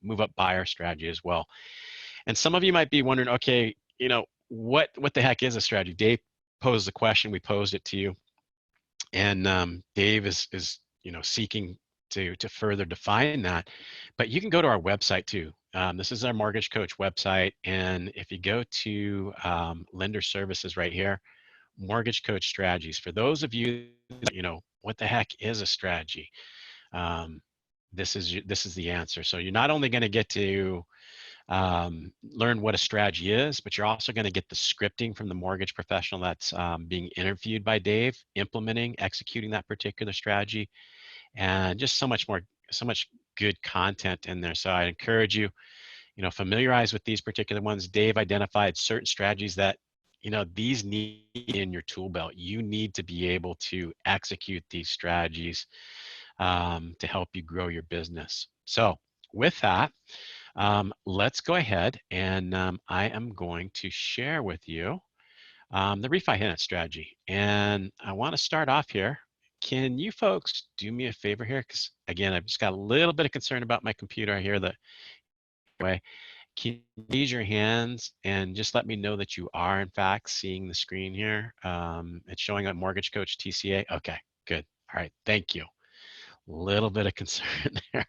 move up buyer strategy as well. And some of you might be wondering, okay, what the heck is a strategy? Dave posed the question, we posed it to you, and Dave is seeking to further define that. But you can go to our website too. This is our Mortgage Coach website, and if you go to lender services right here, Mortgage Coach strategies. For those of you, what the heck is a strategy? This is the answer. So you're not only going to get to learn what a strategy is, but you're also going to get the scripting from the mortgage professional that's being interviewed by Dave, implementing, executing that particular strategy, and just so much good content in there. So I encourage you, familiarize with these particular ones. Dave identified certain strategies that, these need in your tool belt. You need to be able to execute these strategies to help you grow your business. So with that, let's go ahead and I am going to share with you the refinance strategy. And I want to start off here. Can you folks do me a favor here? Because again, I've just got a little bit of concern about my computer here. That way, can you raise your hands and just let me know that you are in fact seeing the screen here? It's showing up Mortgage Coach TCA. Okay, good. All right, thank you. A little bit of concern there.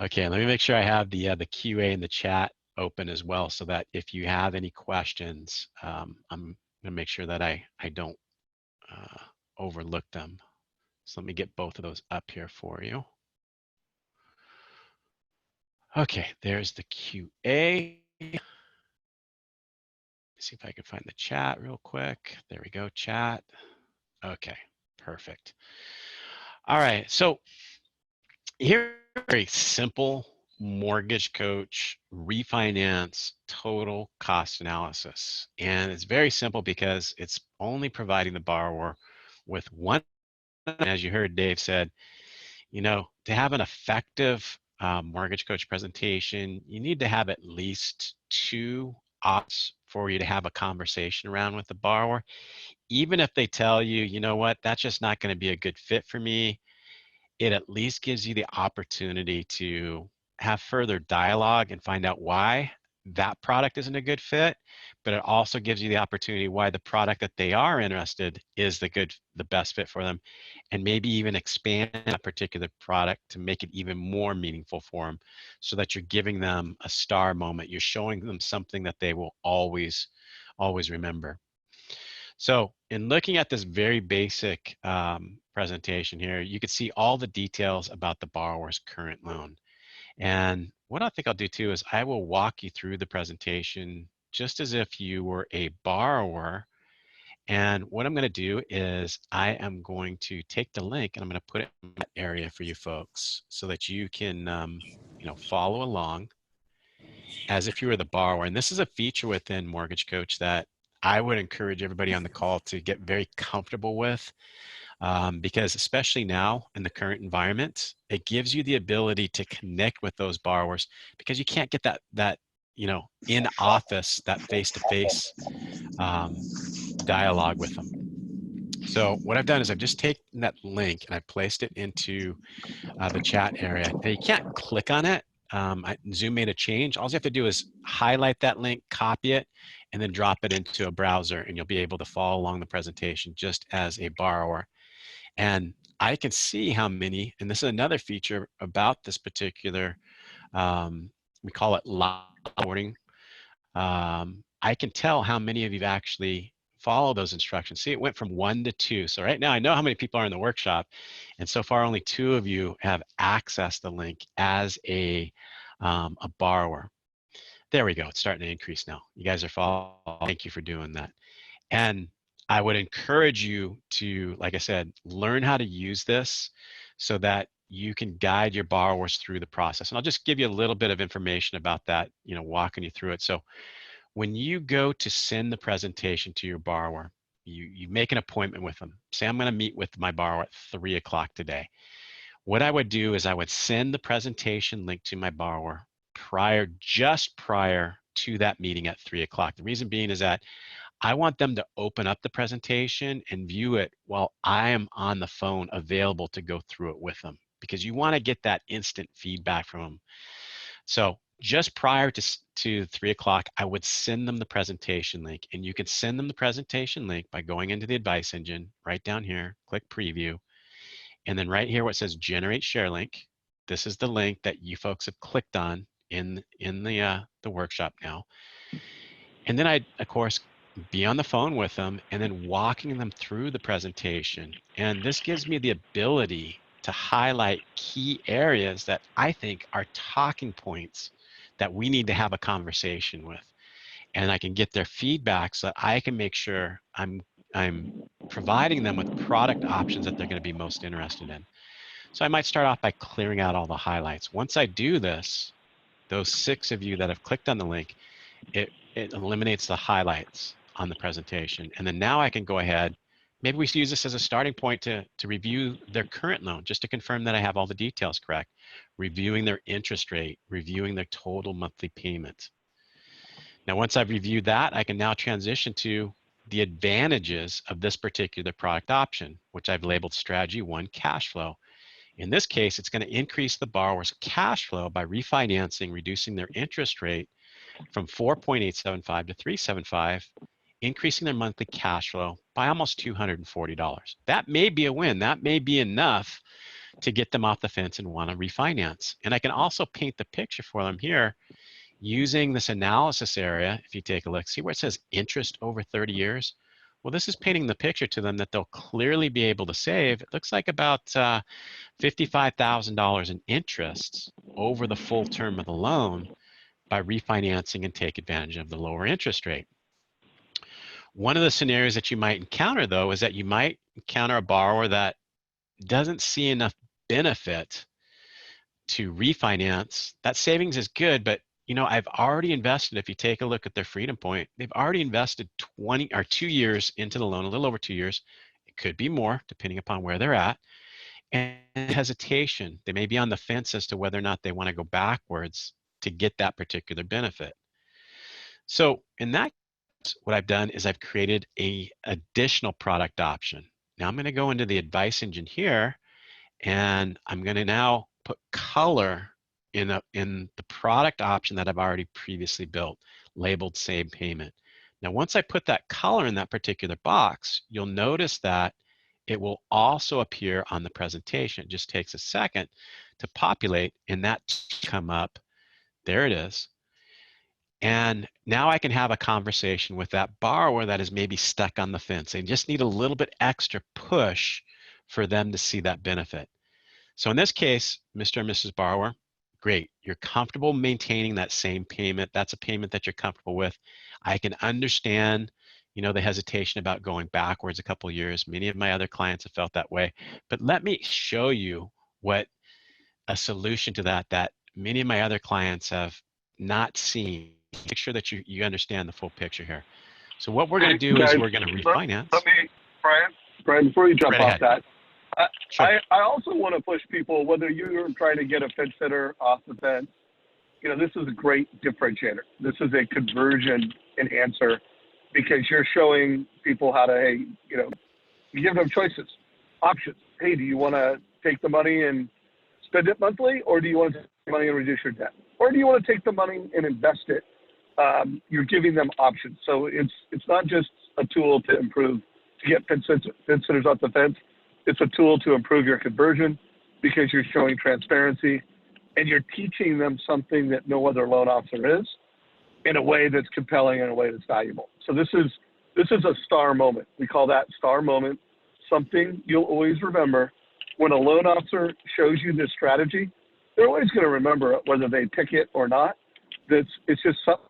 Okay, let me make sure I have the QA in the chat open as well, so that if you have any questions, I'm gonna make sure that I don't overlook them. So let me get both of those up here for you. Okay, there's the QA. See if I can find the chat real quick. There we go, chat. Okay, perfect. All right, so here, very simple Mortgage Coach refinance total cost analysis. And it's very simple because it's only providing the borrower with one. As you heard Dave said, to have an effective Mortgage Coach presentation, you need to have at least 2 options for you to have a conversation around with the borrower. Even if they tell you, you know what, that's just not going to be a good fit for me, it at least gives you the opportunity to have further dialogue and find out why that product isn't a good fit, but it also gives you the opportunity why the product that they are interested is the best fit for them, and maybe even expand that particular product to make it even more meaningful for them, so that you're giving them a star moment. You're showing them something that they will always remember. So in looking at this very basic presentation here, you can see all the details about the borrower's current loan. And what I think I'll do too is I will walk you through the presentation just as if you were a borrower. And what I'm going to do is I am going to take the link and I'm going to put it in that area for you folks so that you can follow along as if you were the borrower. And this is a feature within Mortgage Coach that I would encourage everybody on the call to get very comfortable with, because especially now in the current environment, it gives you the ability to connect with those borrowers, because you can't get that in office, that face-to-face dialogue with them. So what I've done is I've just taken that link and I placed it into the chat area. Now you can't click on it. Zoom made a change. All you have to do is highlight that link, copy it, and then drop it into a browser, and you'll be able to follow along the presentation just as a borrower. And I can see how many, and this is another feature about this particular, we call it live onboarding. I can tell how many of you actually follow those instructions. See, it went from 1 to 2. So right now I know how many people are in the workshop, and so far only 2 of you have accessed the link as a borrower. There we go. It's starting to increase now. You guys are following. Thank you for doing that. And I would encourage you to, like I said, learn how to use this so that you can guide your borrowers through the process. And I'll just give you a little bit of information about that, walking you through it. So when you go to send the presentation to your borrower, you make an appointment with them. Say, I'm going to meet with my borrower at 3 o'clock today. What I would do is I would send the presentation link to my borrower just prior to that meeting at 3 o'clock. The reason being is that I want them to open up the presentation and view it while I am on the phone available to go through it with them. because you want to get that instant feedback from them. So just prior to 3 o'clock, I would send them the presentation link, and you can send them the presentation link by going into the advice engine right down here, click preview, and then right here where it says generate share link, this is the link that you folks have clicked on in the workshop now. And then I'd, of course, be on the phone with them and then walking them through the presentation. And this gives me the ability to highlight key areas that I think are talking points that we need to have a conversation with. And I can get their feedback so that I can make sure I'm providing them with product options that they're going to be most interested in. So I might start off by clearing out all the highlights. Once I do this, those 6 of you that have clicked on the link, it eliminates the highlights on the presentation. And then now I can go ahead, maybe we use this as a starting point to review their current loan, just to confirm that I have all the details correct, reviewing their interest rate, reviewing their total monthly payment. Now, once I've reviewed that, I can now transition to the advantages of this particular product option, which I've labeled Strategy 1 Cash Flow. In this case, it's going to increase the borrower's cash flow by refinancing, reducing their interest rate from 4.875 to 3.75, increasing their monthly cash flow by almost $240. That may be a win. That may be enough to get them off the fence and want to refinance. And I can also paint the picture for them here using this analysis area. If you take a look, see where it says interest over 30 years? Well, this is painting the picture to them that they'll clearly be able to save. It looks like about $55,000 in interest over the full term of the loan by refinancing and take advantage of the lower interest rate. One of the scenarios that you might encounter, though, is that you might encounter a borrower that doesn't see enough benefit to refinance. That savings is good, but I've already invested. If you take a look at their freedom point, they've already invested 2 years into the loan, a little over 2 years. It could be more, depending upon where they're at. And hesitation. They may be on the fence as to whether or not they want to go backwards to get that particular benefit. So in that case, what I've done is I've created an additional product option. Now I'm going to go into the advice engine here, and I'm going to now put color in the product option that I've already previously built, labeled Same Payment. Now, once I put that color in that particular box, you'll notice that it will also appear on the presentation. It just takes a second to populate, and that come up. There it is. And now I can have a conversation with that borrower that is maybe stuck on the fence. They just need a little bit extra push for them to see that benefit. So in this case, Mr. and Mrs. Borrower, great. You're comfortable maintaining that same payment. That's a payment that you're comfortable with. I can understand, the hesitation about going backwards a couple of years. Many of my other clients have felt that way. But let me show you what a solution to that many of my other clients have not seen. Make sure that you understand the full picture here. So what we're going to do is we're going to refinance. Let me, Brian, before you jump off that, Sure. I also want to push people, whether you're trying to get a fence sitter off the fence, this is a great differentiator. This is a conversion enhancer because you're showing people how to, hey, you give them choices, options. Hey, do you want to take the money and spend it monthly, or do you want to take the money and reduce your debt? Or do you want to take the money and invest it? You're giving them options. So it's not just a tool to improve, to get fence sitters off the fence. It's a tool to improve your conversion because you're showing transparency and you're teaching them something that no other loan officer is in a way that's compelling, in a way that's valuable. So this is a star moment. We call that star moment, something you'll always remember. When a loan officer shows you this strategy, they're always going to remember it, whether they pick it or not. It's just something.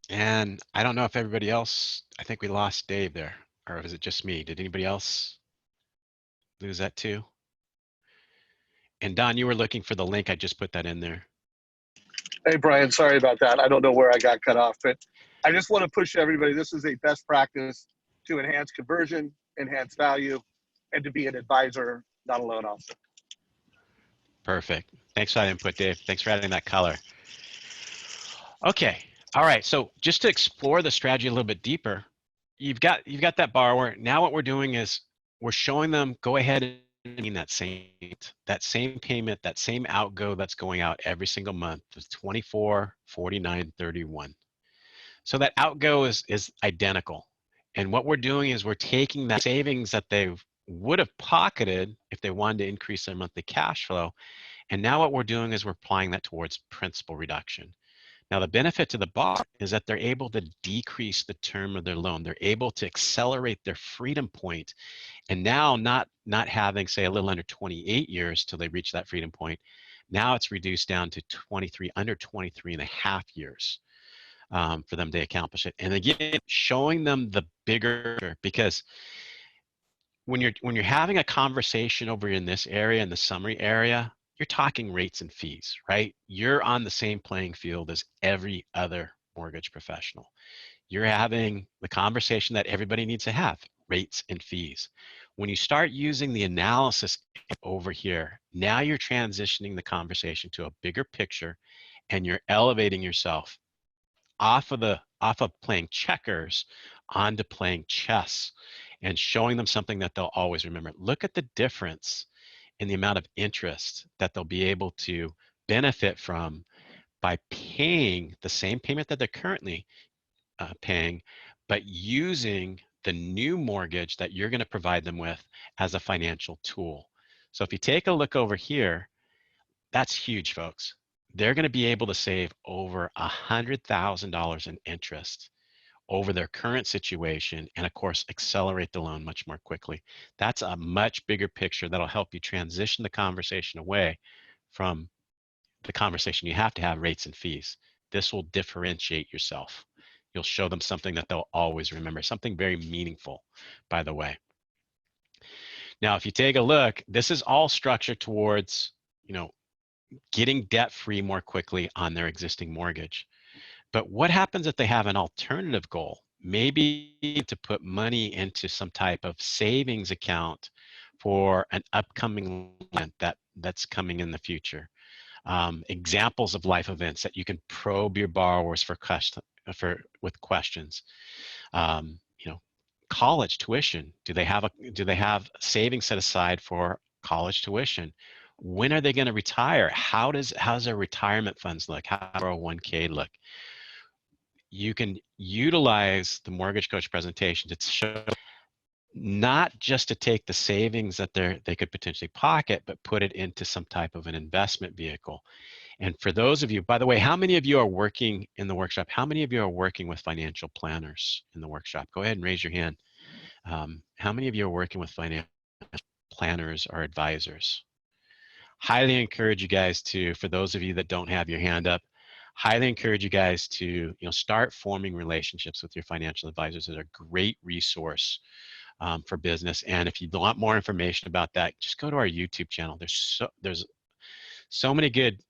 And I don't know if everybody else, I think we lost Dave there, or was it just me? Did anybody else lose that too? And Don, you were looking for the link. I just put that in there. Hey, Brian, sorry about that. I don't know where I got cut off, but I just want to push everybody. This is a best practice to enhance conversion, enhance value, and to be an advisor, not a loan officer. Perfect. Thanks for that input, Dave. Thanks for adding that color. Okay. All right. So just to explore the strategy a little bit deeper, you've got that borrower. Now what we're doing is we're showing them, go ahead and that same payment, that same outgo that's going out every single month is 24, 49, 31. So that outgo is identical. And what we're doing is we're taking that savings that they would have pocketed if they wanted to increase their monthly cash flow. And now what we're doing is we're applying that towards principal reduction. Now, the benefit to the borrower is that they're able to decrease the term of their loan. They're able to accelerate their freedom point, and now not having, say, a little under 28 years till they reach that freedom point. Now it's reduced down to 23, under 23 and a half years for them to accomplish it. And again, showing them the bigger, because when you're having a conversation over in this area, in the summary area, you're talking rates and fees, right? You're on the same playing field as every other mortgage professional. You're having the conversation that everybody needs to have, rates and fees. When you start using the analysis over here, now you're transitioning the conversation to a bigger picture, and you're elevating yourself off of playing checkers onto playing chess, and showing them something that they'll always remember. Look at the difference in the amount of interest that they'll be able to benefit from by paying the same payment that they're currently paying, but using the new mortgage that you're going to provide them with as a financial tool. So if you take a look over here, that's huge, folks. They're going to be able to save over $100,000 in interest over their current situation, and of course accelerate the loan much more quickly. That's a much bigger picture that'll help you transition the conversation away from the conversation you have to have, rates and fees. This will differentiate yourself. You'll show them something that they'll always remember, something very meaningful, by the way. Now, if you take a look, this is all structured towards, getting debt free more quickly on their existing mortgage. But what happens if they have an alternative goal? Maybe to put money into some type of savings account for an upcoming event that's coming in the future. Examples of life events that you can probe your borrowers with questions. You know, college tuition. Do they have savings set aside for college tuition? When are they going to retire? How's their retirement funds look? How does 401k look? You can utilize the mortgage coach presentation to show not just to take the savings that they could potentially pocket, but put it into some type of an investment vehicle. And for those of you, by the way, how many of you are working in the workshop? How many of you are working with financial planners in the workshop? Go ahead and raise your hand. How many of you are working with financial planners or advisors? Highly encourage you guys to, for those of you that don't have your hand up, highly encourage you guys to start forming relationships with your financial advisors. They're a great resource for business. And if you want more information about that, just go to our YouTube channel. There's so many good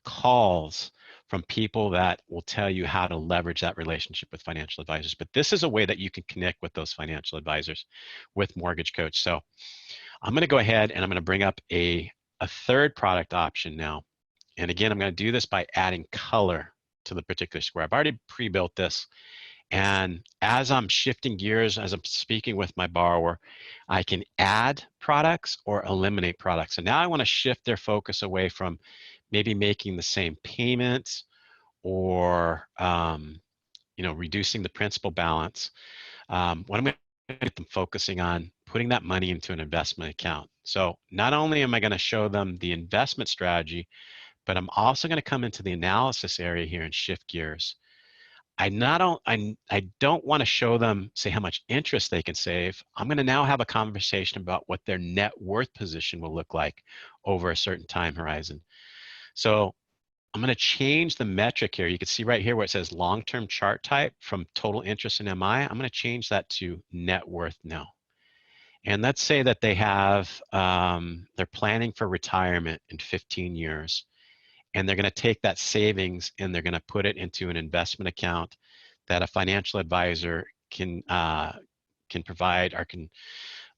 calls from people that will tell you how to leverage that relationship with financial advisors. But this is a way that you can connect with those financial advisors with Mortgage Coach. So I'm going to go ahead and I'm going to bring up a third product option now. And again, I'm going to do this by adding color to the particular square. I've already pre-built this. And as I'm shifting gears, as I'm speaking with my borrower, I can add products or eliminate products. So now I want to shift their focus away from maybe making the same payments or reducing the principal balance. What I'm going to get them focusing on putting that money into an investment account. So not only am I going to show them the investment strategy, but I'm also going to come into the analysis area here and shift gears. I don't want to show them, say, how much interest they can save. I'm going to now have a conversation about what their net worth position will look like over a certain time horizon. So I'm going to change the metric here. You can see right here where it says long-term chart type from total interest in MI. I'm going to change that to net worth now. And let's say that they have, they're planning for retirement in 15 years. And they're going to take that savings and they're going to put it into an investment account that a financial advisor can provide or can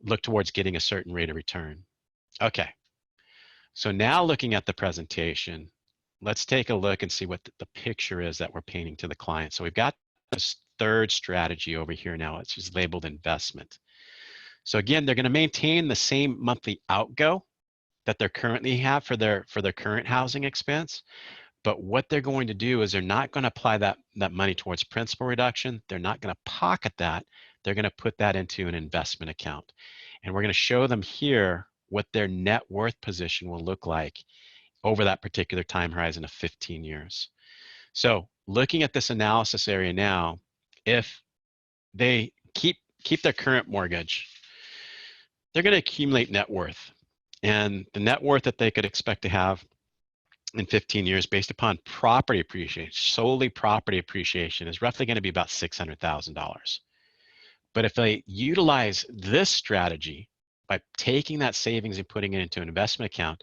look towards getting a certain rate of return. Okay, so now looking at the presentation, let's take a look and see what the picture is that we're painting to the client. So we've got this third strategy over here now, which is labeled investment. So again, they're going to maintain the same monthly outgo that they currently have for their current housing expense. But what they're going to do is they're not going to apply that money towards principal reduction. They're not going to pocket that. They're going to put that into an investment account. And we're going to show them here what their net worth position will look like over that particular time horizon of 15 years. So looking at this analysis area now, if they keep their current mortgage, they're going to accumulate net worth. And the net worth that they could expect to have in 15 years based upon property appreciation, solely property appreciation, is roughly going to be about $600,000. But if they utilize this strategy by taking that savings and putting it into an investment account,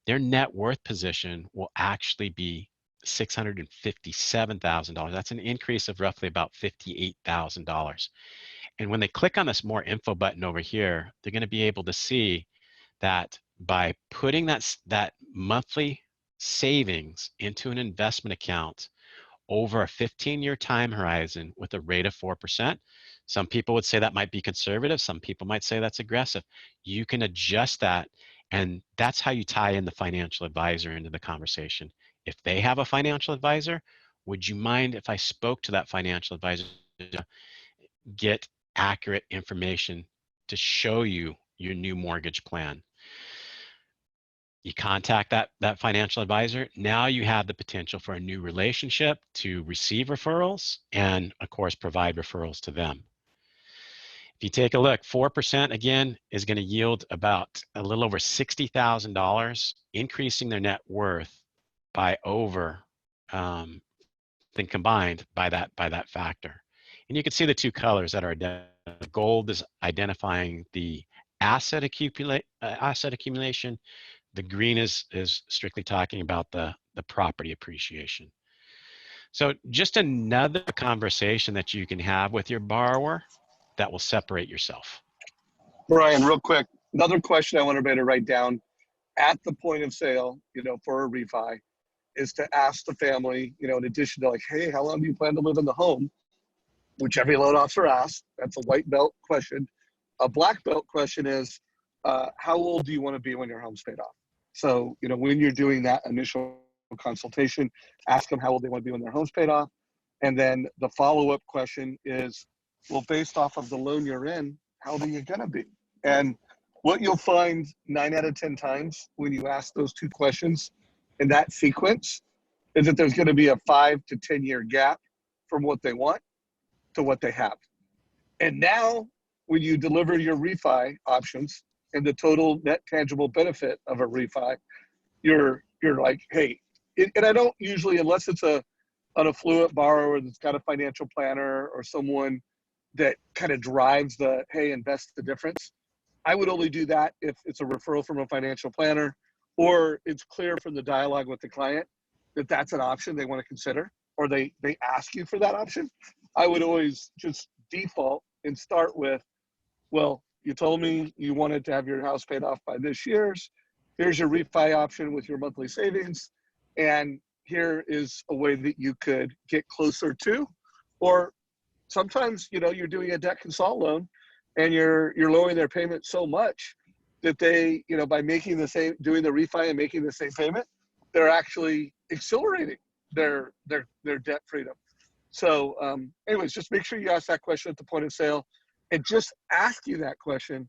their net worth position will actually be $657,000. That's an increase of roughly about $58,000. And when they click on this more info button over here, they're going to be able to see that by putting that monthly savings into an investment account over a 15-year time horizon with a rate of 4%, some people would say that might be conservative. Some people might say that's aggressive. You can adjust that, and that's how you tie in the financial advisor into the conversation. If they have a financial advisor, would you mind if I spoke to that financial advisor to get accurate information to show you your new mortgage plan? You contact that financial advisor. Now you have the potential for a new relationship to receive referrals and, of course, provide referrals to them. If you take a look, 4% again is going to yield about a little over $60,000, increasing their net worth by over then combined by that factor. And you can see the two colors that are identified. Gold is identifying the asset accumulation. The green is strictly talking about the property appreciation. So just another conversation that you can have with your borrower that will separate yourself. Brian, real quick, another question I want everybody to write down at the point of sale, for a refi, is to ask the family, in addition to like, hey, how long do you plan to live in the home? Which every loan officer asks. That's a white belt question. A black belt question is, how old do you want to be when your home's paid off? So, when you're doing that initial consultation, ask them how old they want to be when their home's paid off. And then the follow-up question is, well, based off of the loan you're in, how old are you going to be? And what you'll find 9 out of 10 times when you ask those two questions in that sequence is that there's going to be a 5 to 10 year gap from what they want to what they have. And now when you deliver your refi options and the total net tangible benefit of a refi, you're like, hey, and I don't usually, unless it's an affluent borrower that's got a financial planner or someone that kind of drives the, hey, invest the difference. I would only do that if it's a referral from a financial planner or it's clear from the dialogue with the client that that's an option they want to consider, or they ask you for that option. I would always just default and start with, well, you told me you wanted to have your house paid off by this year's. Here's your refi option with your monthly savings. And here is a way that you could get closer to, or sometimes, you're doing a debt consult loan and you're lowering their payment so much that they, by making doing the refi and making the same payment, they're actually accelerating their debt freedom. So anyways, just make sure you ask that question at the point of sale, and just asking that question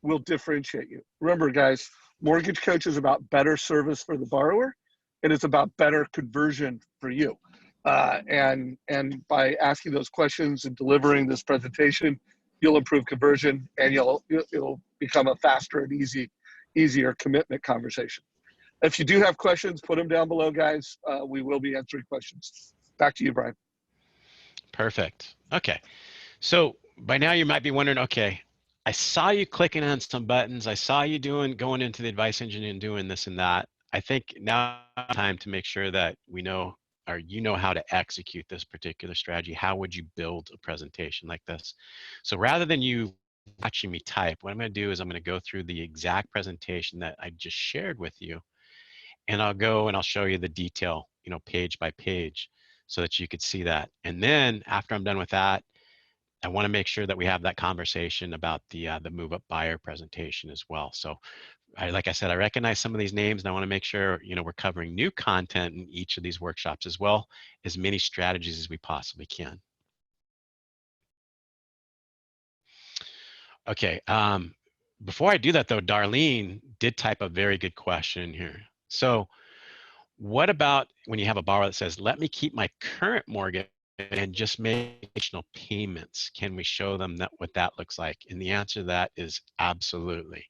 will differentiate you. Remember, guys, Mortgage Coach is about better service for the borrower, and it's about better conversion for you. And by asking those questions and delivering this presentation, you'll improve conversion, and it'll become a faster and easier commitment conversation. If you do have questions, put them down below, guys. We will be answering questions. Back to you, Brian. Perfect. Okay. So by now you might be wondering, okay, I saw you clicking on some buttons. I saw you going into the advice engine and doing this and that. I think now it's time to make sure that we know, or you know, how to execute this particular strategy. How would you build a presentation like this? So rather than you watching me type, what I'm going to do is I'm going to go through the exact presentation that I just shared with you, and I'll go and I'll show you the detail, page by page. so that you could see that. And then after I'm done with that, I want to make sure that we have that conversation about the move up buyer presentation as well. So like I said, I recognize some of these names, and I want to make sure we're covering new content in each of these workshops, as well as many strategies as we possibly can. Okay. Before I do that, though, Darlene did type a very good question here. So what about when you have a borrower that says, let me keep my current mortgage and just make additional payments? Can we show them what that looks like? And the answer to that is absolutely.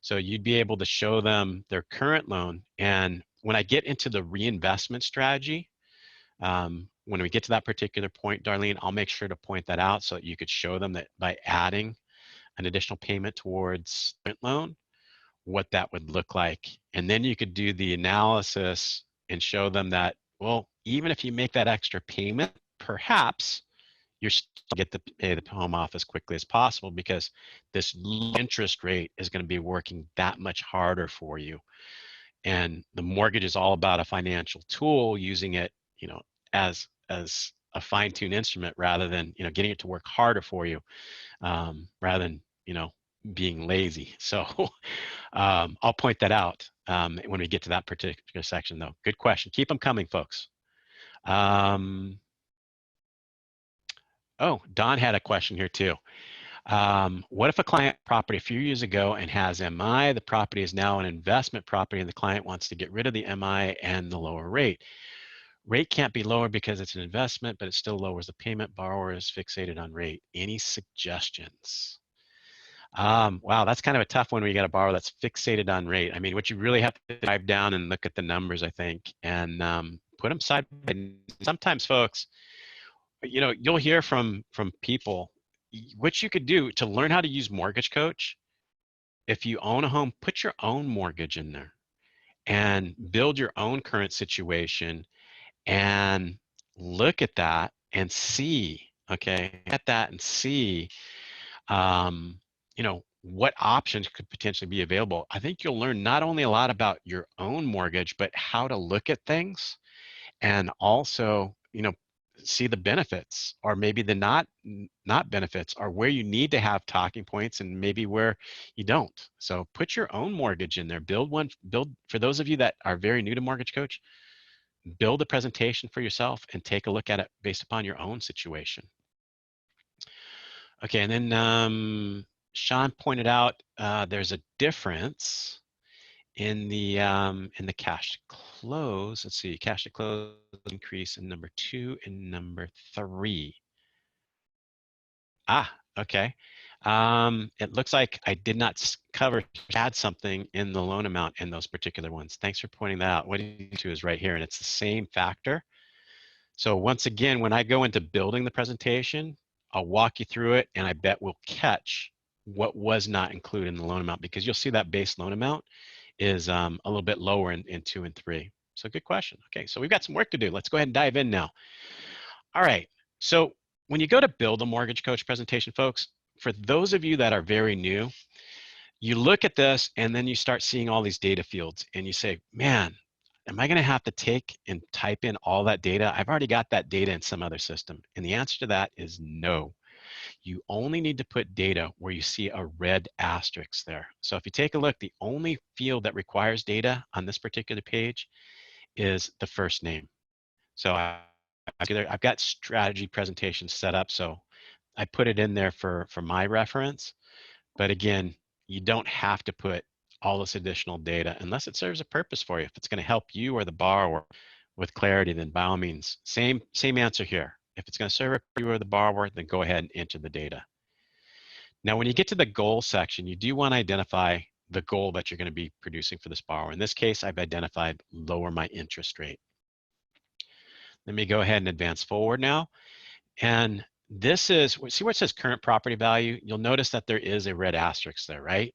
So you'd be able to show them their current loan. And when I get into the reinvestment strategy, when we get to that particular point, Darlene, I'll make sure to point that out so that you could show them that by adding an additional payment towards the loan, what that would look like. And then you could do the analysis and show them that, well, even if you make that extra payment, perhaps you're still get to pay the home off as quickly as possible, because this interest rate is going to be working that much harder for you. And the mortgage is all about a financial tool, using it, as a fine-tuned instrument, rather than getting it to work harder for you, rather than being lazy. So I'll point that out when we get to that particular section, though. Good question. Keep them coming, folks. Oh, Don had a question here too. What if a client property a few years ago and has MI, the property is now an investment property, and the client wants to get rid of the MI and the lower rate? Rate can't be lower because it's an investment, but it still lowers the payment. Borrower is fixated on rate. Any suggestions? Wow, that's kind of a tough one when you got a borrower that's fixated on rate. I mean, what you really have to dive down and look at the numbers, I think, and put them side by side. Sometimes, folks, you'll hear from people. What you could do to learn how to use Mortgage Coach, if you own a home, put your own mortgage in there and build your own current situation and look at that and see, okay, at that and see, what options could potentially be available. I think you'll learn not only a lot about your own mortgage, but how to look at things, and also, see the benefits, or maybe the not benefits, or where you need to have talking points and maybe where you don't. So put your own mortgage in there. Build, for those of you that are very new to Mortgage Coach, build a presentation for yourself and take a look at it based upon your own situation. Okay, and then Sean pointed out there's a difference in the cash to close. Let's see, cash to close increase in number 2 and number 3. Okay. It looks like I did not add something in the loan amount in those particular ones. Thanks for pointing that out. What you do is right here, and it's the same factor. So once again, when I go into building the presentation, I'll walk you through it, and I bet we'll catch what was not included in the loan amount, because you'll see that base loan amount is a little bit lower in 2 and 3. So good question. Okay, so we've got some work to do. Let's go ahead and dive in now. All right, so when you go to build a Mortgage Coach presentation, folks, for those of you that are very new, you look at this and then you start seeing all these data fields and you say, man, am I going to have to take and type in all that data? I've already got that data in some other system. And the answer to that is no. You only need to put data where you see a red asterisk there. So if you take a look, the only field that requires data on this particular page is the first name. So I've got strategy presentations set up, so I put it in there for my reference. But again, you don't have to put all this additional data unless it serves a purpose for you. If it's going to help you or the borrower with clarity, then by all means, same answer here. If it's going to serve you or the borrower, then go ahead and enter the data. Now, when you get to the goal section, you do want to identify the goal that you're going to be producing for this borrower. In this case, I've identified lower my interest rate. Let me go ahead and advance forward now. And this is, see where it says current property value? You'll notice that there is a red asterisk there, right?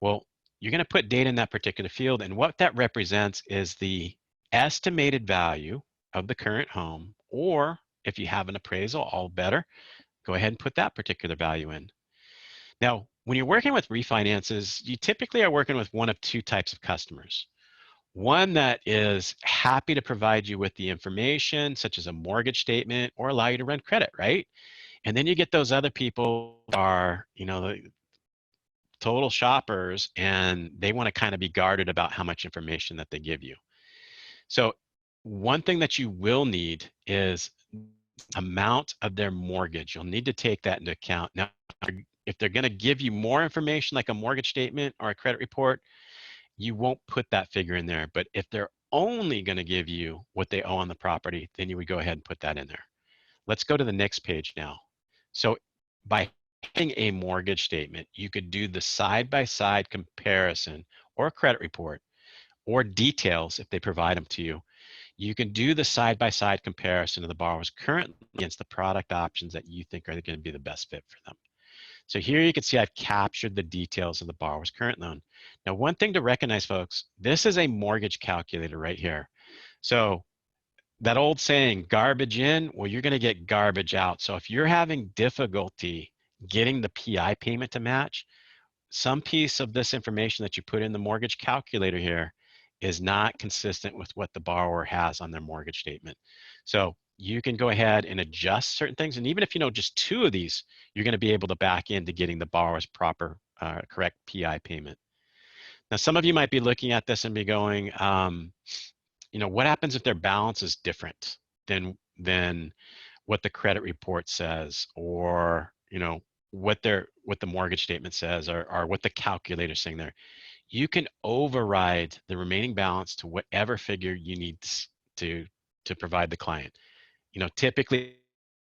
Well, you're going to put data in that particular field, and what that represents is the estimated value of the current home, or if you have an appraisal, all better, go ahead and put that particular value in. Now, when you're working with refinances, you typically are working with one of two types of customers. One that is happy to provide you with the information, such as a mortgage statement, or allow you to run credit, right? And then you get those other people who are, the total shoppers, and they want to kind of be guarded about how much information that they give you. So one thing that you will need is amount of their mortgage. You'll need to take that into account. Now, if they're going to give you more information like a mortgage statement or a credit report, you won't put that figure in there. But if they're only going to give you what they owe on the property, then you would go ahead and put that in there. Let's go to the next page now. So by having a mortgage statement, you could do the side-by-side comparison or a credit report or details if they provide them to you. You can do the side-by-side comparison of the borrower's current against the product options that you think are going to be the best fit for them. So here you can see I've captured the details of the borrower's current loan. Now, one thing to recognize, folks, this is a mortgage calculator right here. So that old saying, garbage in, well, you're going to get garbage out. So if you're having difficulty getting the PI payment to match, some piece of this information that you put in the mortgage calculator here is not consistent with what the borrower has on their mortgage statement. So you can go ahead and adjust certain things. And even if you know just two of these, you're going to be able to back into getting the borrower's proper, correct PI payment. Now, some of you might be looking at this and be going, what happens if their balance is different than what the credit report says, or what the mortgage statement says, or what the calculator is saying there? You can override the remaining balance to whatever figure you need to provide the client. Typically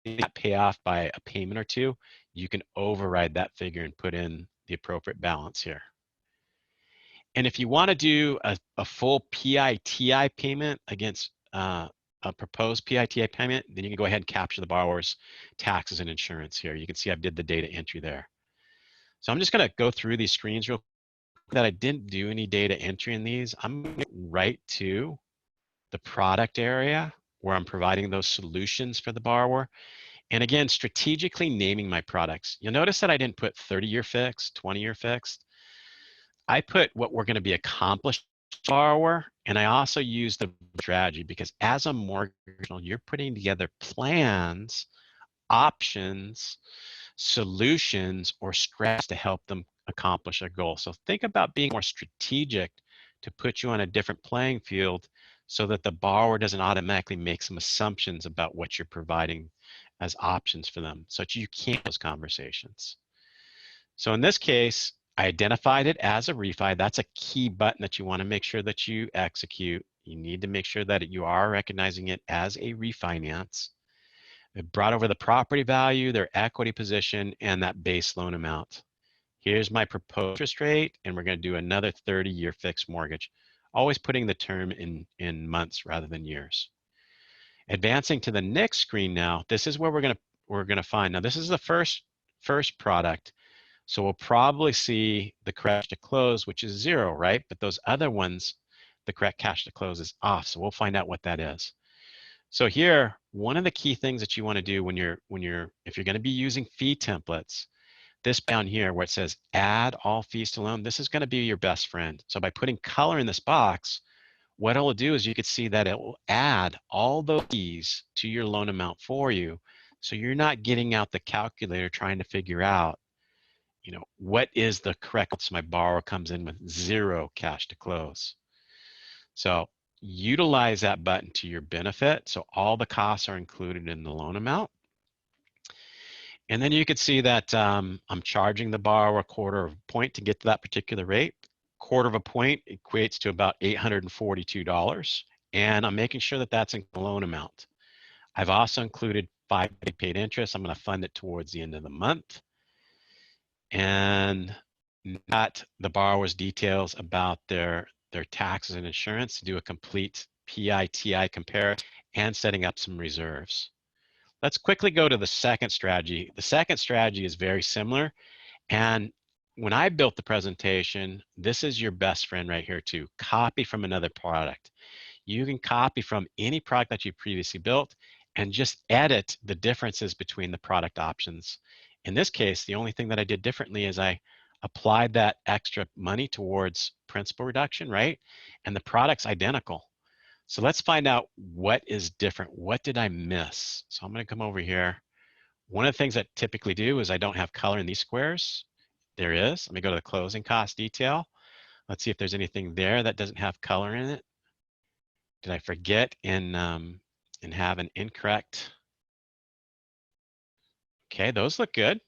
that pay off by a payment or two, you can override that figure and put in the appropriate balance here. And if you want to do a full PITI payment against a proposed PITI payment, then you can go ahead and capture the borrower's taxes and insurance here. You can see I've did the data entry there. So I'm just going to go through these screens real quick that I didn't do any data entry in these. I'm going to get right to the product area where I'm providing those solutions for the borrower. And again, strategically naming my products. You'll notice that I didn't put 30-year fixed, 20-year fixed. I put what we're going to be accomplished borrower, and I also use the strategy because as a mortgage, you're putting together plans, options, solutions, or strategies to help them accomplish a goal. So think about being more strategic to put you on a different playing field so that the borrower doesn't automatically make some assumptions about what you're providing as options for them, so that you can't have those conversations. So in this case, I identified it as a refi. That's a key button that you want to make sure that you execute. You need to make sure that you are recognizing it as a refinance. It brought over the property value, their equity position, and that base loan amount. Here's my proposed interest rate, and we're going to do another 30-year fixed mortgage, always putting the term in months rather than years. Advancing to the next screen now, this is where we're gonna find. Now, this is the first product. So we'll probably see the correct cash to close, which is 0, right? But those other ones, the correct cash to close is off. So we'll find out what that is. So here, one of the key things that you want to do if you're going to be using fee templates, this down here where it says add all fees to loan, this is going to be your best friend. So by putting color in this box, what it'll do is you can see that it will add all those fees to your loan amount for you. So you're not getting out the calculator trying to figure out, what is the correct, so my borrower comes in with 0 cash to close. So utilize that button to your benefit. So all the costs are included in the loan amount. And then you can see that I'm charging the borrower 1/4 of a point to get to that particular rate. 1/4 of a point equates to about $842. And I'm making sure that that's in the loan amount. I've also included 5 paid interest. I'm going to fund it towards the end of the month. And not the borrower's details about their taxes and insurance to do a complete PITI compare and setting up some reserves. Let's quickly go to the second strategy. The second strategy is very similar. And when I built the presentation, this is your best friend right here too. Copy from another product. You can copy from any product that you previously built and just edit the differences between the product options. In this case, the only thing that I did differently is I applied that extra money towards principal reduction, right? And the product's identical. So let's find out what is different. What did I miss? So I'm going to come over here. One of the things I typically do is I don't have color in these squares. There is. Let me go to the closing cost detail. Let's see if there's anything there that doesn't have color in it. Did I forget and have an incorrect? Okay, those look good.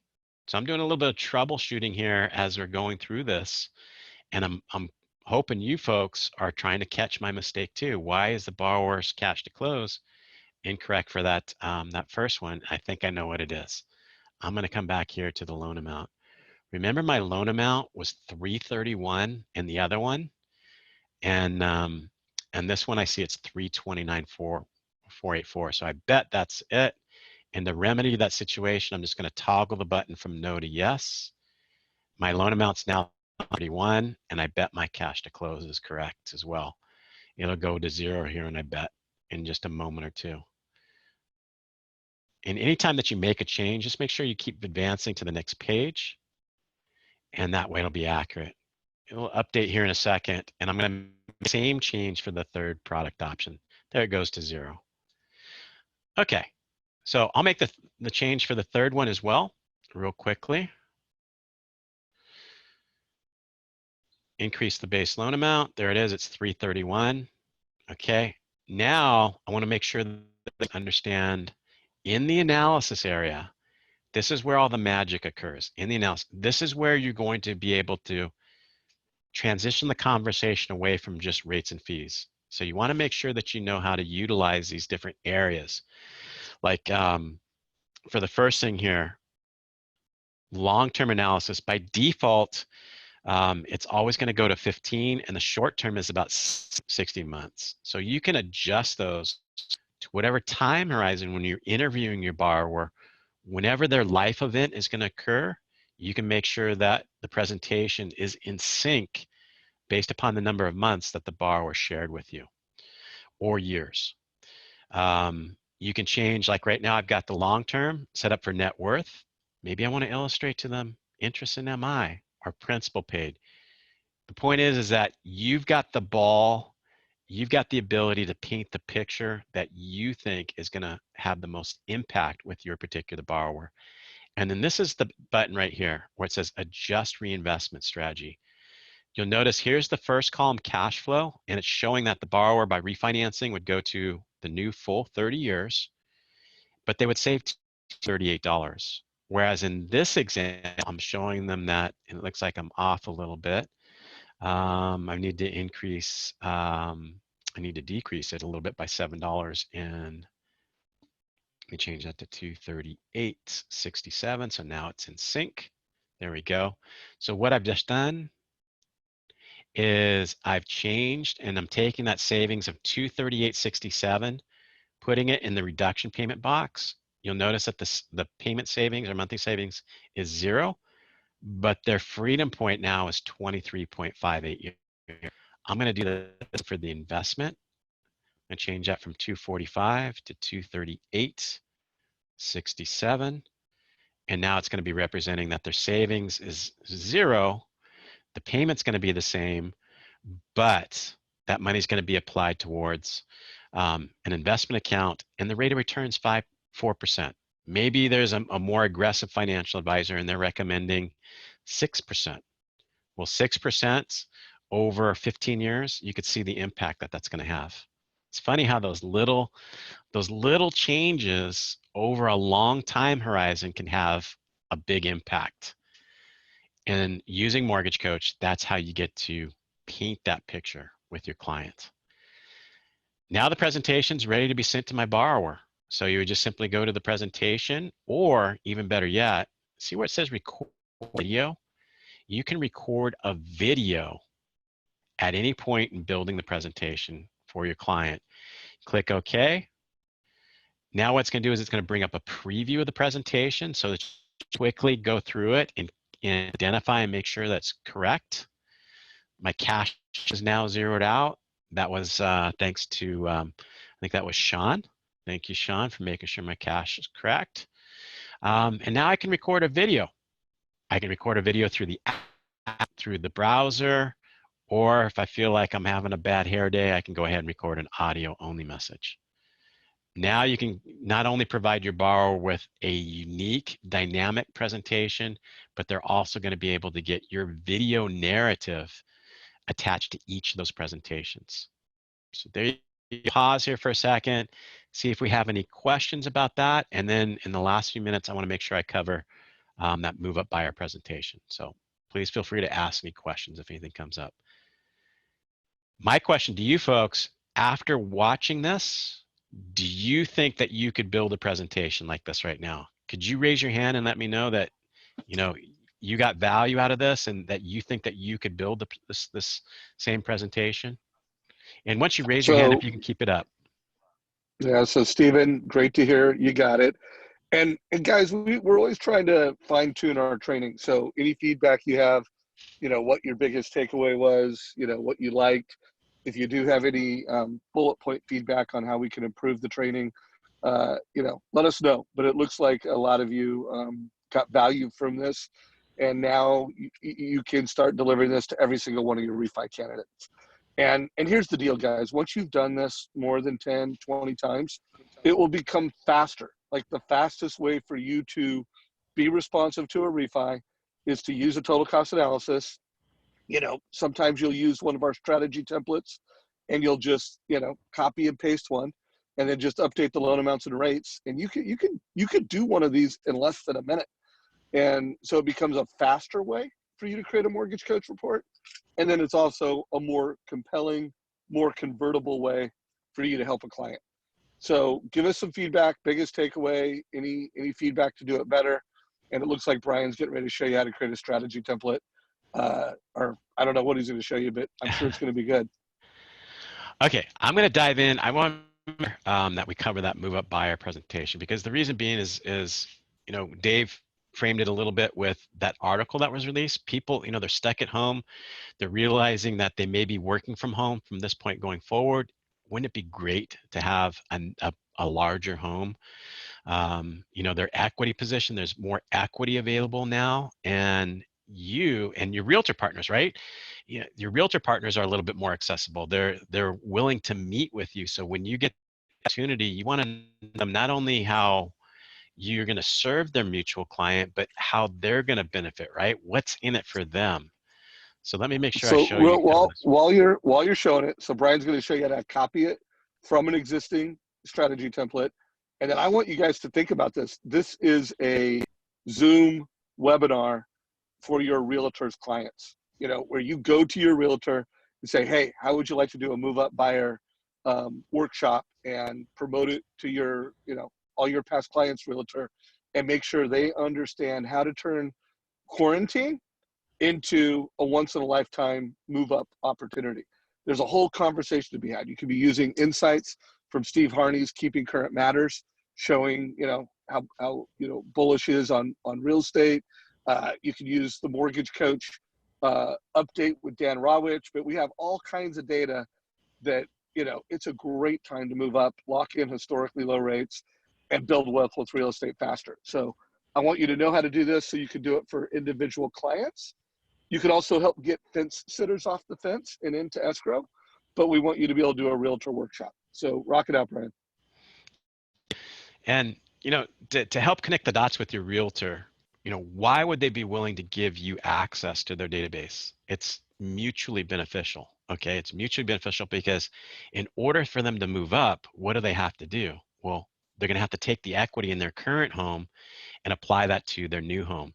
So I'm doing a little bit of troubleshooting here as we're going through this, and I'm hoping you folks are trying to catch my mistake too. Why is the borrower's cash to close incorrect for that that first one? I think I know what it is. I'm going to come back here to the loan amount. Remember, my loan amount was 331 in the other one, and this one I see it's 329,484. So I bet that's it. And to remedy that situation, I'm just going to toggle the button from no to yes. My loan amount's now 31, and I bet my cash to close is correct as well. It'll go to 0 here, and I bet in just a moment or two. And anytime that you make a change, just make sure you keep advancing to the next page, and that way it'll be accurate. It'll update here in a second, and I'm going to make the same change for the third product option. There it goes to 0. Okay, so I'll make the change for the third one as well, real quickly. Increase the base loan amount. There it is. It's 331. Okay. Now I want to make sure that they understand in the analysis area, this is where all the magic occurs. In the analysis, this is where you're going to be able to transition the conversation away from just rates and fees. So you want to make sure that you know how to utilize these different areas. Like for the first thing here, long-term analysis, by default, it's always going to go to 15, and the short term is about 60 months. So you can adjust those to whatever time horizon when you're interviewing your borrower. Whenever their life event is going to occur, you can make sure that the presentation is in sync based upon the number of months that the borrower shared with you, or years. You can change, like right now I've got the long term set up for net worth. Maybe I want to illustrate to them interest in MI or principal paid. The point is that you've got the ball, you've got the ability to paint the picture that you think is going to have the most impact with your particular borrower. And then this is the button right here where it says adjust reinvestment strategy. You'll notice here's the first column, cash flow, and it's showing that the borrower by refinancing would go to the new full 30 years, but they would save $38. Whereas in this example, I'm showing them that, and it looks like I'm off a little bit. I need to increase, I need to decrease it a little bit by $7, and let me change that to 238.67. So now it's in sync. There we go. So what I've just done is I've changed, and I'm taking that savings of 238.67, putting it in the reduction payment box. You'll notice that the payment savings or monthly savings is 0, but their freedom point now is 23.58 years. I'm going to do this for the investment. I'm going to change that from 245 to 238.67. And now it's going to be representing that their savings is 0. The payment's going to be the same, but that money is going to be applied towards an investment account, and the rate of return is 4%. Maybe there's a more aggressive financial advisor and they're recommending 6%. Well, 6% over 15 years, you could see the impact that that's going to have. It's funny how those little changes over a long time horizon can have a big impact. And using Mortgage Coach, that's how you get to paint that picture with your client. Now the presentation's ready to be sent to my borrower. So you would just simply go to the presentation, or even better yet, see where it says record video? You can record a video at any point in building the presentation for your client. Click OK. Now what it's going to do is it's going to bring up a preview of the presentation so that you quickly go through it and identify and make sure that's correct. My cash is now zeroed out. That was thanks to, I think that was Sean. Thank you, Sean, for making sure my cash is correct. And now I can record a video. I can record a video through the app. through the browser, or if I feel like I'm having a bad hair day, I can go ahead and record an audio only message. Now you can not only provide your borrower with a unique dynamic presentation, but they're also going to be able to get your video narrative attached to each of those presentations. So there you pause here for a second, see if we have any questions about that. And then in the last few minutes, I want to make sure I cover that move up buyer presentation. So please feel free to ask me questions if anything comes up. My question to you folks, after watching this, do you think that you could build a presentation like this right now? Could you raise your hand and let me know that, you know, you got value out of this and that you think that you could build this same presentation? And once you raise your hand, So if you can keep it up. yeah, so Stephen, great to hear you got it. And guys, we're always trying to fine tune our training. So any feedback you have, what your biggest takeaway was, what you liked. If you do have any bullet point feedback on how we can improve the training, let us know. But it looks like a lot of you got value from this. And now you can start delivering this to every single one of your refi candidates. And here's the deal, guys. Once you've done this more than 10, 20 times, it will become faster. Like the fastest way for you to be responsive to a refi is to use a total cost analysis. Sometimes you'll use one of our strategy templates and you'll just, copy and paste one and then just update the loan amounts and rates. And you could do one of these in less than a minute. And so it becomes a faster way for you to create a mortgage coach report. And then it's also a more compelling, more convertible way for you to help a client. So give us some feedback, biggest takeaway, any feedback to do it better. And it looks like Brian's getting ready to show you how to create a strategy template. Or I don't know what he's going to show you, but I'm sure it's going to be good. Okay, I'm going to dive in. I want that we cover that move up buyer presentation because the reason being is Dave framed it a little bit with that article that was released. People, they're stuck at home. They're realizing that they may be working from home from this point going forward. Wouldn't it be great to have a larger home? Their equity position, there's more equity available now, and you and your realtor partners, right? Your realtor partners are a little bit more accessible. They're willing to meet with you. So when you get the opportunity, you want to know them not only how you're going to serve their mutual client, but how they're going to benefit, right? What's in it for them? So let me make sure I So show you kind of this. while you're showing it, so Brian's going to show you how to copy it from an existing strategy template. And then I want you guys to think about this. This is a Zoom webinar for your realtor's clients, where you go to your realtor and say, hey, how would you like to do a move up buyer workshop and promote it to your, all your past clients' realtor and make sure they understand how to turn quarantine into a once in a lifetime move up opportunity. There's a whole conversation to be had. You could be using insights from Steve Harney's Keeping Current Matters, showing, how bullish he is on real estate. You can use the Mortgage Coach update with Dan Rawich, but we have all kinds of data that, it's a great time to move up, lock in historically low rates, and build wealth with real estate faster. So I want you to know how to do this so you can do it for individual clients. You can also help get fence sitters off the fence and into escrow, but we want you to be able to do a realtor workshop. So rock it out, Brian. And to help connect the dots with your realtor, why would they be willing to give you access to their database? It's mutually beneficial. Okay, it's mutually beneficial because in order for them to move up, what do they have to do? Well, they're going to have to take the equity in their current home and apply that to their new home.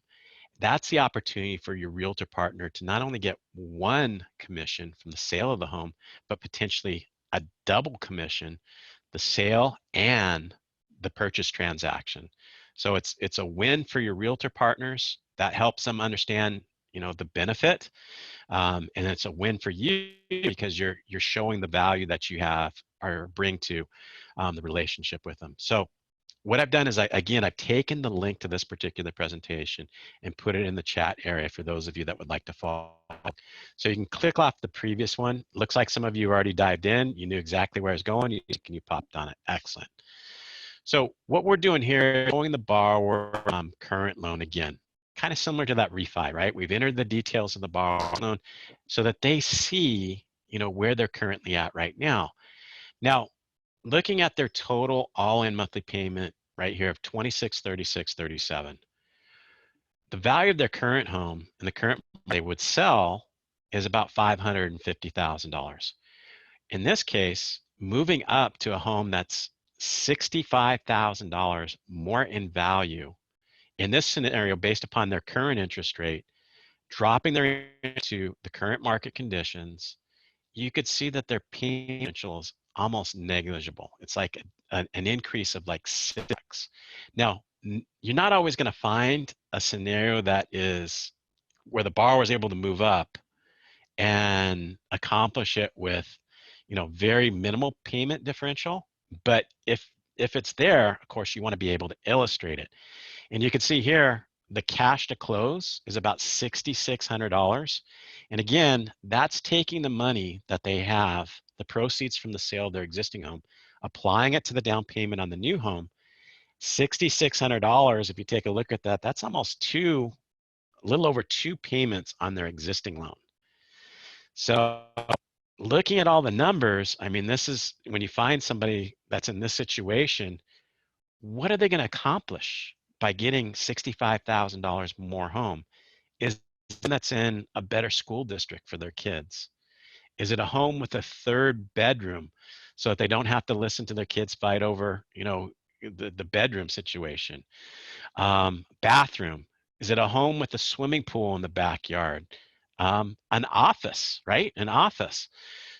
That's the opportunity for your realtor partner to not only get one commission from the sale of the home, but potentially a double commission, the sale and the purchase transaction. So it's a win for your realtor partners. That helps them understand, the benefit, and it's a win for you because you're showing the value that you have or bring to the relationship with them. So what I've done is I've taken the link to this particular presentation and put it in the chat area for those of you that would like to follow. So you can click off the previous one. Looks like some of you already dived in. You knew exactly where I was going. You popped on it. Excellent. So what we're doing here is showing the borrower current loan again. kind of similar to that refi, right? We've entered the details of the borrower loan so that they see, where they're currently at right now. Now, looking at their total all-in monthly payment right here of $2636.37, the value of their current home and the current they would sell is about $550,000. In this case, moving up to a home that's $65,000 more in value in this scenario, based upon their current interest rate, dropping their to the current market conditions, you could see that their payment differential is almost negligible. It's like an increase of like 6x. Now, you're not always going to find a scenario that is where the borrower is able to move up and accomplish it with, very minimal payment differential. But if it's there, of course, you want to be able to illustrate it. And you can see here, the cash to close is about $6,600. And again, that's taking the money that they have, the proceeds from the sale of their existing home, applying it to the down payment on the new home. $6,600, if you take a look at that, that's almost a little over two payments on their existing loan. So looking at all the numbers, I mean, this is when you find somebody that's in this situation, what are they going to accomplish by getting $65,000 more home? Is that's in a better school district for their kids? Is it a home with a third bedroom so that they don't have to listen to their kids fight over, the bedroom situation? Bathroom. Is it a home with a swimming pool in the backyard? An office, right? An office.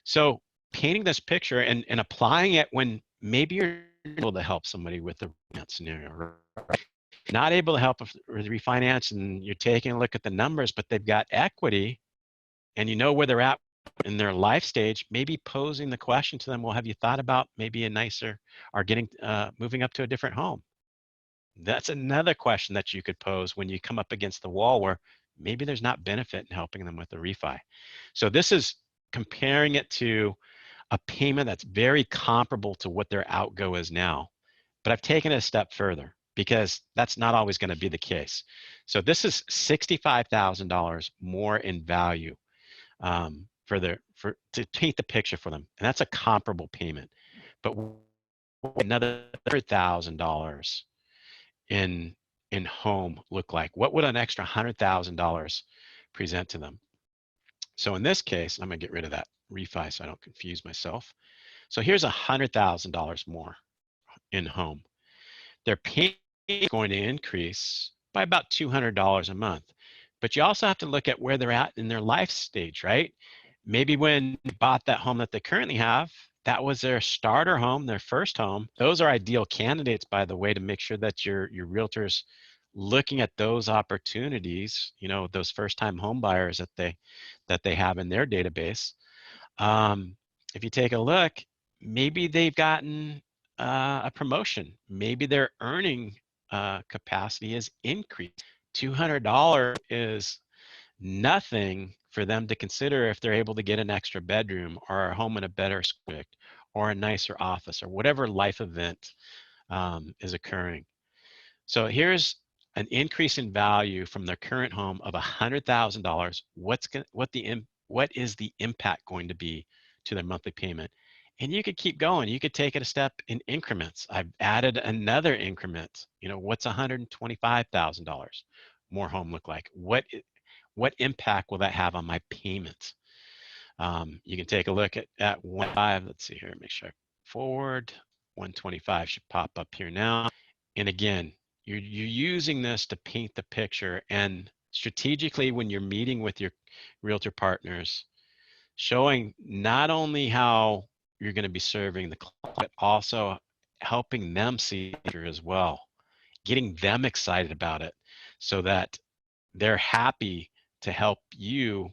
So painting this picture and applying it when maybe you're able to help somebody with the refinance scenario, right? Not able to help with refinance, and you're taking a look at the numbers, but they've got equity and you know where they're at in their life stage, maybe posing the question to them, well, have you thought about maybe a nicer or moving up to a different home? That's another question that you could pose when you come up against the wall where maybe there's not benefit in helping them with the refi. So this is comparing it to a payment that's very comparable to what their outgo is now. But I've taken it a step further because that's not always going to be the case. So this is $65,000 more in value to paint the picture for them, and that's a comparable payment. But another $100,000 in home look like? What would an extra $100,000 present to them? So in this case, I'm going to get rid of that refi so I don't confuse myself. So here's $100,000 more in home. Their payment is going to increase by about $200 a month. But you also have to look at where they're at in their life stage, right? Maybe when they bought that home that they currently have, that was their starter home, their first home. Those are ideal candidates, by the way, to make sure that your realtor's looking at those opportunities, those first-time home buyers that they have in their database. If you take a look, maybe they've gotten a promotion. Maybe their earning capacity is increased. $200 is nothing for them to consider if they're able to get an extra bedroom or a home in a better school or a nicer office or whatever life event is occurring. So here's an increase in value from their current home of $100,000. What is the impact going to be to their monthly payment? And you could keep going. You could take it a step in increments. I've added another increment. What's $125,000 more home look like? What impact will that have on my payments? You can take a look at 1.5. Let's see here. Make sure I forward. 125 should pop up here now. And again, you're using this to paint the picture, and strategically when you're meeting with your realtor partners, showing not only how you're going to be serving the client, but also helping them see the picture as well, getting them excited about it so that they're happy to help you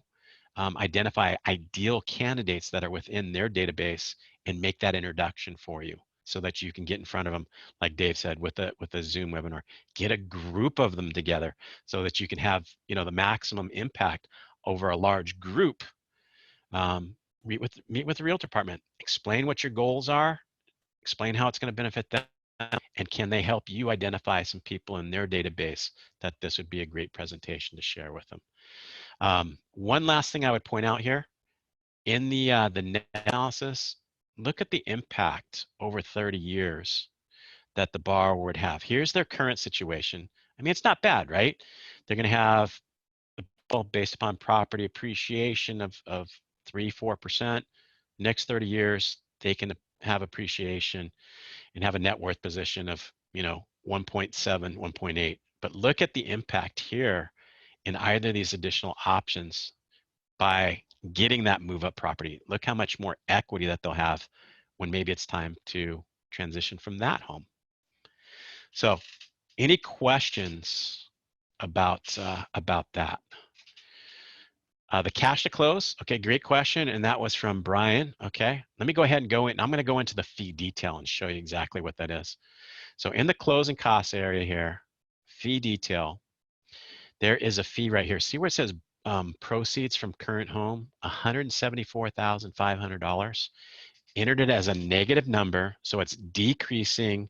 identify ideal candidates that are within their database and make that introduction for you so that you can get in front of them, like Dave said, with a Zoom webinar. Get a group of them together so that you can have the maximum impact over a large group. Meet with the realtor department. Explain what your goals are. Explain how it's going to benefit them. and can they help you identify some people in their database that this would be a great presentation to share with them. One last thing I would point out here, in the net analysis, look at the impact over 30 years that the borrower would have. Here's their current situation. I mean, it's not bad, right? They're going to have, based upon property appreciation of 3-4%. Next 30 years, they can have appreciation and have a net worth position of 1.7, 1.8. But look at the impact here in either of these additional options by getting that move up property. Look how much more equity that they'll have when maybe it's time to transition from that home. So any questions about that? The cash to close, okay, great question, and that was from Brian. Okay, let me go ahead and go in. I'm going to go into the fee detail and show you exactly what that is. So in the closing costs area here, fee detail, there is a fee right here. See where it says proceeds from current home, $174,500. Entered it as a negative number, so it's decreasing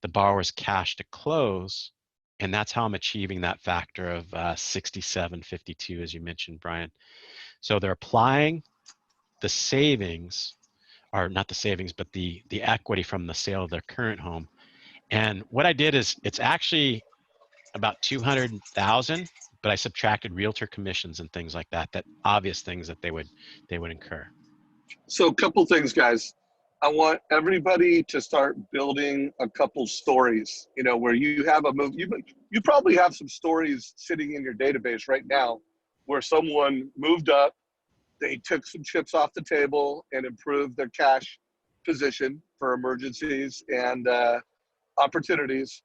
the borrower's cash to close, and that's how I'm achieving that factor of 67.52, as you mentioned, Brian. So they're applying the savings, or not the savings, but the equity from the sale of their current home. And what I did is, it's actually about 200,000, but I subtracted realtor commissions and things like that, that obvious things that they would incur. So a couple things, guys. I want everybody to start building a couple stories, where you have a move. You probably have some stories sitting in your database right now where someone moved up, they took some chips off the table and improved their cash position for emergencies and opportunities,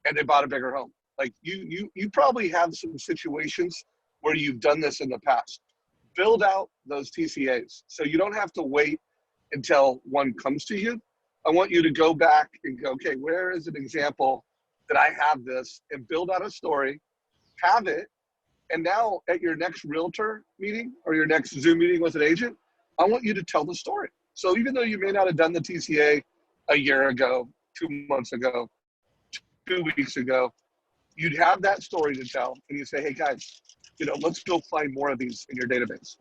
and they bought a bigger home. Like you probably have some situations where you've done this in the past. Build out those TCAs so you don't have to wait until one comes to you. I want you to go back and go, okay, where is an example that I have this, and build out a story, have it, and now at your next realtor meeting or your next Zoom meeting with an agent, I want you to tell the story. So even though you may not have done the TCA a year ago, 2 months ago, 2 weeks ago, you'd have that story to tell, and you say, hey guys, let's go find more of these in your database.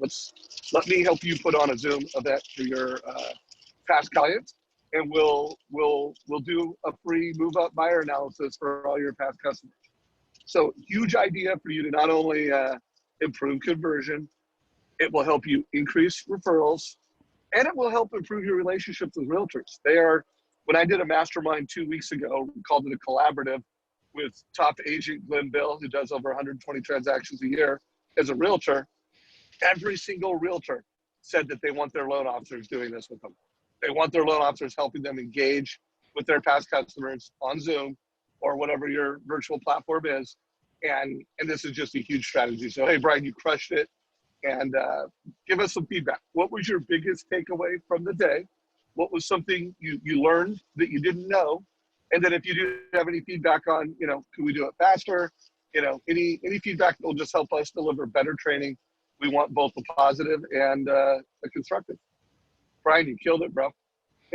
Let me help you put on a Zoom event for your past clients, and we'll do a free move up buyer analysis for all your past customers. So huge idea for you to not only improve conversion, it will help you increase referrals, and it will help improve your relationships with realtors. When I did a mastermind 2 weeks ago, we called it a collaborative with top agent Glenn Bill, who does over 120 transactions a year as a realtor. Every single realtor said that they want their loan officers doing this with them. They want their loan officers helping them engage with their past customers on Zoom or whatever your virtual platform is. And this is just a huge strategy. So, hey, Brian, you crushed it. And give us some feedback. What was your biggest takeaway from the day? What was something you learned that you didn't know? And then if you do have any feedback on, can we do it faster? Any feedback that will just help us deliver better training. We want both the positive and the constructive. Brian, you killed it, bro.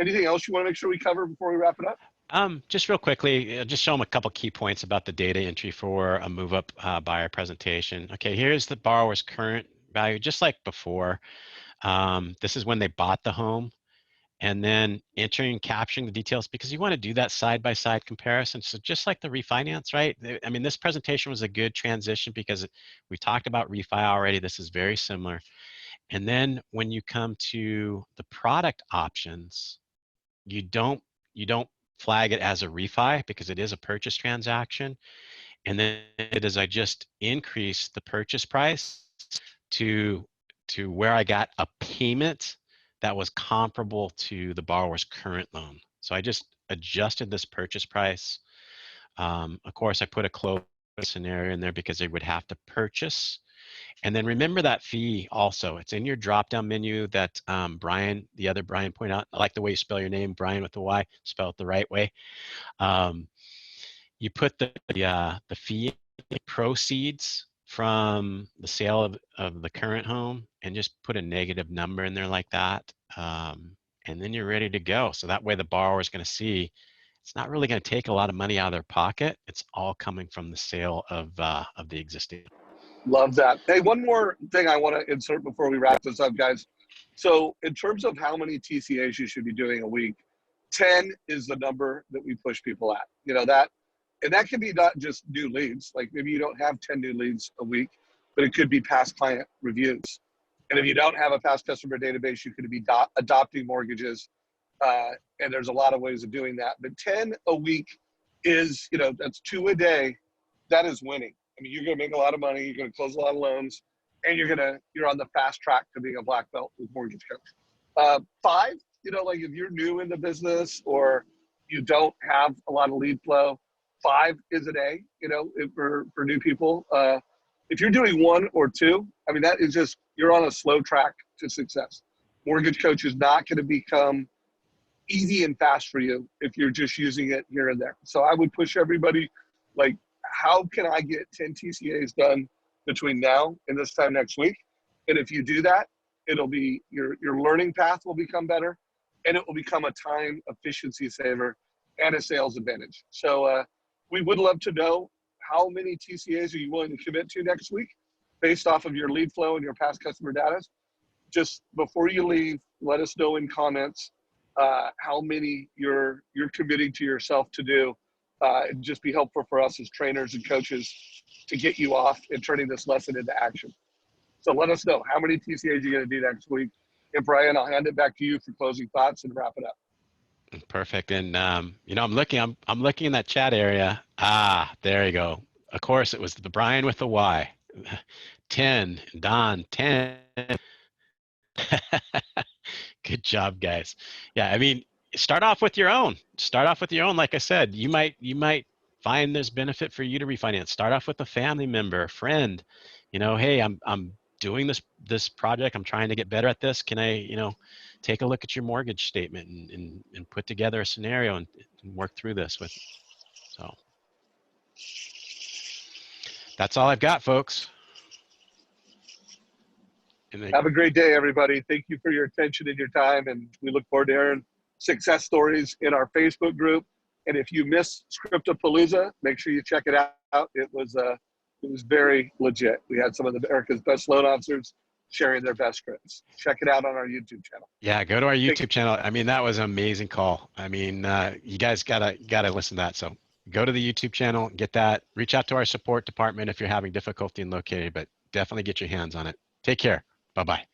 Anything else you want to make sure we cover before we wrap it up? Just real quickly, just show them a couple key points about the data entry for a move-up buyer presentation. Okay, here's the borrower's current value, just like before. This is when they bought the home, and then entering and capturing the details, because you want to do that side-by-side comparison. So just like the refinance, right? I mean, this presentation was a good transition because we talked about refi already. This is very similar. And then when you come to the product options, you don't flag it as a refi because it is a purchase transaction. And then it is, I just increased the purchase price to where I got a payment that was comparable to the borrower's current loan. So I just adjusted this purchase price. Of course, I put a close scenario in there because they would have to purchase. And then remember that fee also. It's in your drop-down menu that the other Brian pointed out. I like the way you spell your name, Brian with the Y, spell it the right way. You put the fee proceeds from the sale of the current home and just put a negative number in there like that. And then you're ready to go. So that way the borrower is going to see it's not really going to take a lot of money out of their pocket. It's all coming from the sale of the existing. Love that. Hey, one more thing I want to insert before we wrap this up, guys. So in terms of how many TCAs you should be doing a week, 10 is the number that we push people at. You know, that, and that can be not just new leads. Like maybe you don't have 10 new leads a week, but it could be past client reviews. And if you don't have a past customer database, you could be adopting mortgages. And there's a lot of ways of doing that. But 10 a week is, you know, that's 2 a day. That is winning. I mean, you're going to make a lot of money. You're going to close a lot of loans, and you're on the fast track to being a black belt with mortgage coach. 5, you know, like if you're new in the business or you don't have a lot of lead flow, 5 is an A, you know, for new people. If you're doing 1 or 2, I mean, that is just, you're on a slow track to success. Mortgage coach is not going to become easy and fast for you if you're just using it here and there. So I would push everybody, like, how can I get 10 TCAs done between now and this time next week? And if you do that, it'll be your learning path will become better, and it will become a time efficiency saver and a sales advantage. So we would love to know, how many TCAs are you willing to commit to next week based off of your lead flow and your past customer data? Just before you leave, let us know in comments how many you're committing to yourself to do. It'd just be helpful for us as trainers and coaches to get you off and turning this lesson into action. So let us know how many TCAs you're going to do next week. And Brian, I'll hand it back to you for closing thoughts and wrap it up. Perfect. And you know, I'm looking in that chat area. Ah, there you go. Of course, it was the Brian with the Y. 10, Don, 10. Good job, guys. Yeah, I mean, start off with your own. Start off with your own. Like I said, you might find there's benefit for you to refinance. Start off with a family member, a friend. You know, hey, I'm doing this project. I'm trying to get better at this. Can I, you know, take a look at your mortgage statement and put together a scenario and work through this with. So that's all I've got, folks. Have a great day, everybody. Thank you for your attention and your time, and we look forward to hearing success stories in our Facebook group. And if you missed Scriptapalooza, make sure you check it out. It was very legit. We had some of America's best loan officers sharing their best scripts. Check it out on our YouTube channel. Yeah, go to our YouTube channel. I mean, that was an amazing call. I mean, you guys gotta listen to that. So go to the YouTube channel, get that. Reach out to our support department if you're having difficulty in locating, but definitely get your hands on it. Take care. Bye-bye.